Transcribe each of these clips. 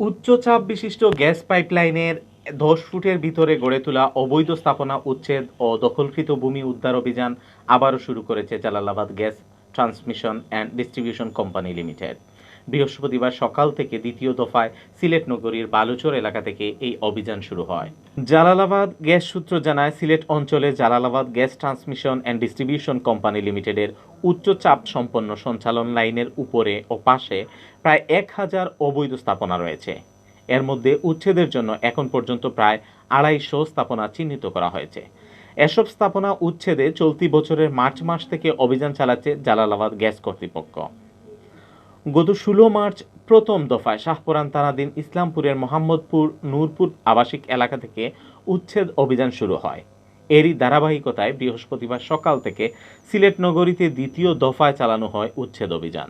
উচ্চচাপ বিশিষ্ট গ্যাস পাইপলাইনের ১০ ফুটের ভিতরে গড়ে তোলা অবৈধ স্থাপনা উচ্ছেদ ও দখলকৃত ভূমি উদ্ধার অভিযান আবারও শুরু করেছে Jalalabad gas transmission and distribution company limited. বৃহস্পতিবার সকাল থেকে দ্বিতীয় দফায় সিলেট নগরীর বালুচর এলাকা থেকে এই অভিযান শুরু হয়। জালালাবাদ গ্যাস সূত্র জানায়, সিলেট অঞ্চলে Jalalabad gas transmission and distribution company লিমিটেডের উচ্চচাপ সম্পন্ন সঞ্চালন লাইনের উপরে ও পাশে প্রায় ১,০০০ অবৈধ স্থাপনা রয়েছে। এর মধ্যে উচ্ছেদের জন্য এখন পর্যন্ত প্রায় ২৫০ স্থাপনা চিহ্নিত করা হয়েছে। এসব স্থাপনা উচ্ছেদে চলতি বছরের মার্চ মাস থেকে অভিযান চালাচ্ছে জালালাবাদ গ্যাস কর্তৃপক্ষ। গত ১৬ মার্চ প্রথম দফায় শাহপুরান থানাধীন ইসলামপুরের মোহাম্মদপুর নূরপুর আবাসিক এলাকা থেকে উচ্ছেদ অভিযান শুরু হয়। এরই ধারাবাহিকতায় বৃহস্পতিবার সকাল থেকে সিলেট নগরীতে দ্বিতীয় দফায় চালানো হয় উচ্ছেদ অভিযান।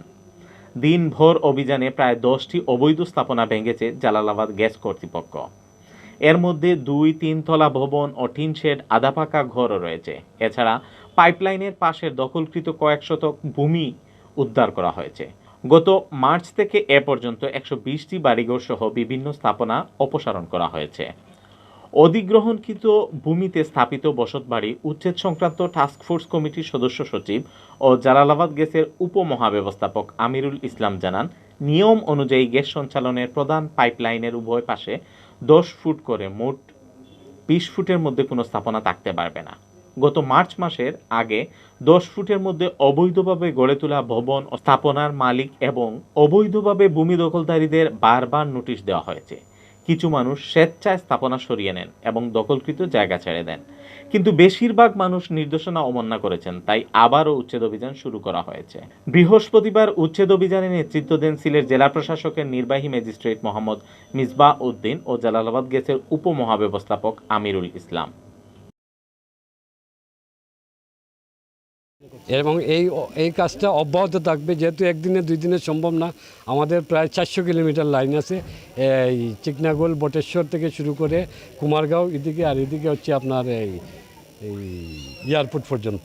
দিনভর অভিযানে প্রায় ১০টি অবৈধ স্থাপনা ভেঙেছে জালালাবাদ গ্যাস কর্তৃপক্ষ। এর মধ্যে ২-৩ তলা ভবন ও টিন শেড, আধা পাকা ঘরও রয়েছে। এছাড়া পাইপলাইনের পাশের দখলকৃত কয়েক শতক ভূমি উদ্ধার করা হয়েছে। গত মার্চ থেকে এ পর্যন্ত ১২০টি বাড়িঘর সহ বিভিন্ন স্থাপনা অপসারণ করা হয়েছে। অধিগ্রহণকৃত ভূমিতে স্থাপিত বসতবাড়ি উচ্ছেদ সংক্রান্ত টাস্কফোর্স কমিটির সদস্য সচিব ও জালালাবাদ গ্যাসের উপমহাব্যবস্থাপক আমিরুল ইসলাম জানান, নিয়ম অনুযায়ী গ্যাস সঞ্চালনের প্রধান পাইপলাইনের উভয় পাশে ১০ ফুট করে মোট ২০ ফুটের মধ্যে কোনো স্থাপনা থাকতে পারবে না। গত মার্চ মাসের আগে ১০ ফুটের মধ্যে অবৈধভাবে গড়ে তোলা ভবন ও স্থাপনার মালিক এবং অবৈধভাবে ভূমি দখলদারীদের বারবার নোটিশ দেওয়া হয়েছে। কিছু মানুষ স্বেচ্ছায় স্থাপনা সরিয়ে নেন এবং দখলকৃত জায়গা ছেড়ে দেন, কিন্তু বেশিরভাগ মানুষ নির্দেশনা অমান্য করেছেন। তাই আবারও উচ্ছেদ অভিযান শুরু করা হয়েছে। বৃহস্পতিবার উচ্ছেদ অভিযানে নেতৃত্ব দেন সিলেট জেলা প্রশাসকের নির্বাহী ম্যাজিস্ট্রেট মোহাম্মদ মিসবাহ উদ্দিন ও জালালাবাদ গ্যাসের উপমহাব্যবস্থাপক আমিরুল ইসলাম। এবং এই কাজটা অব্যাহত থাকবে, যেহেতু একদিনে দুই দিনে সম্ভব না। আমাদের প্রায় ৪০০ কিলোমিটার লাইন আছে, এই চিকনাগোল বটেশ্বর থেকে শুরু করে কুমারগাঁও এদিকে, আর এদিকে হচ্ছে আপনার এই এয়ারপোর্ট পর্যন্ত।